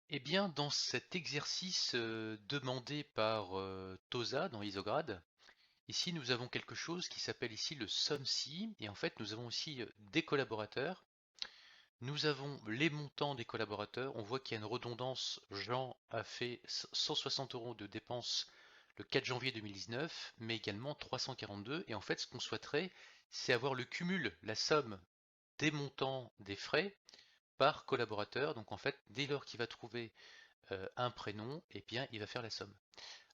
Eh bien, dans cet exercice demandé par TOSA dans Isograd, ici nous avons quelque chose qui s'appelle ici le SOMSI, et en fait nous avons aussi des collaborateurs. Nous avons les montants des collaborateurs. On voit qu'il y a une redondance. Jean a fait 160 € de dépenses le 4 janvier 2019, mais également 342. Et en fait, ce qu'on souhaiterait, c'est avoir le cumul, la somme des montants des frais par collaborateur. Donc en fait, dès lors qu'il va trouver un prénom, et bien il va faire la somme.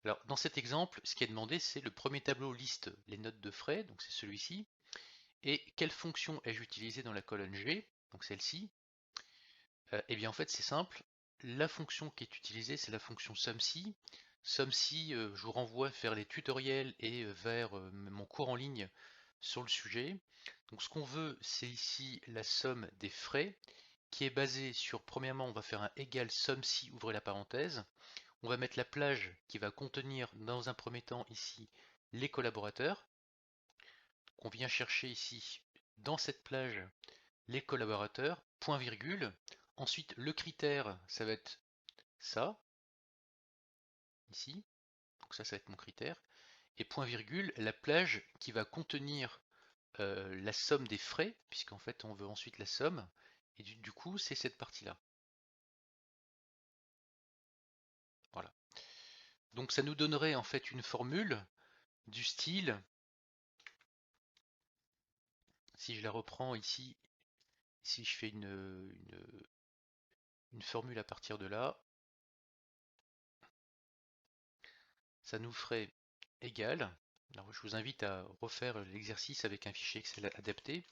Alors dans cet exemple, ce qui est demandé, c'est le premier tableau liste les notes de frais, donc c'est celui-ci, et quelle fonction ai-je utilisée dans la colonne G, donc celle-ci. Eh bien en fait c'est simple, la fonction qui est utilisée c'est la fonction SUMSI. SUMSI, je vous renvoie vers les tutoriels et vers mon cours en ligne sur le sujet. Donc ce qu'on veut c'est ici la somme des frais qui est basée sur, premièrement on va faire un égal SUMSI, ouvrez la parenthèse. On va mettre la plage qui va contenir dans un premier temps ici les collaborateurs. On vient chercher ici dans cette plage les collaborateurs, point virgule. Ensuite le critère ça va être ça, ici. Donc ça va être mon critère. Et point virgule, la plage qui va contenir la somme des frais, puisqu'en fait on veut ensuite la somme. Et du coup c'est cette partie-là. Voilà. Donc ça nous donnerait en fait une formule du style, si je la reprends ici, si je fais une formule à partir de là, ça nous ferait égal, alors je vous invite à refaire l'exercice avec un fichier Excel adapté,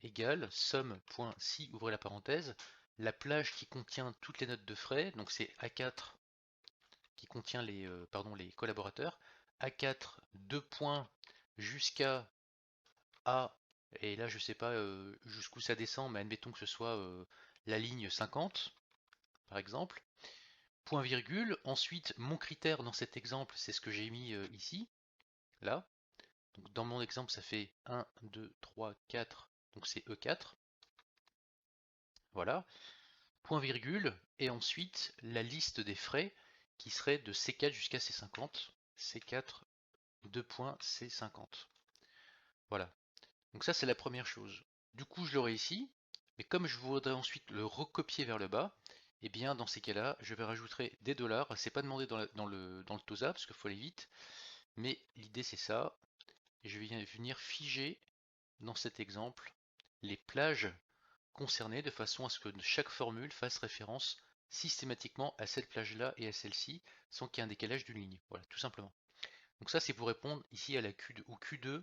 égal somme.si, ouvrez la parenthèse, la plage qui contient toutes les notes de frais, donc c'est A4 qui contient les collaborateurs, A4, 2 points jusqu'à A, et là je sais pas jusqu'où ça descend, mais admettons que ce soit la ligne 50, par exemple. Point virgule, ensuite mon critère dans cet exemple, c'est ce que j'ai mis ici, là. Donc dans mon exemple, ça fait 1, 2, 3, 4, donc c'est E4. Voilà. Point virgule, et ensuite la liste des frais qui serait de C4 jusqu'à C50. C4, 2 points, C50. Voilà. Donc ça, c'est la première chose. Du coup, je l'aurai ici, mais comme je voudrais ensuite le recopier vers le bas, et bien dans ces cas-là, je vais rajouter des dollars. C'est pas demandé dans le TOSA, parce qu'il faut aller vite, mais l'idée c'est ça. Je vais venir figer dans cet exemple les plages concernées de façon à ce que chaque formule fasse référence systématiquement à cette plage-là et à celle-ci, sans qu'il y ait un décalage d'une ligne. Voilà, tout simplement. Donc ça, c'est pour répondre ici à la Q2, au Q2,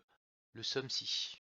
le SUMSI.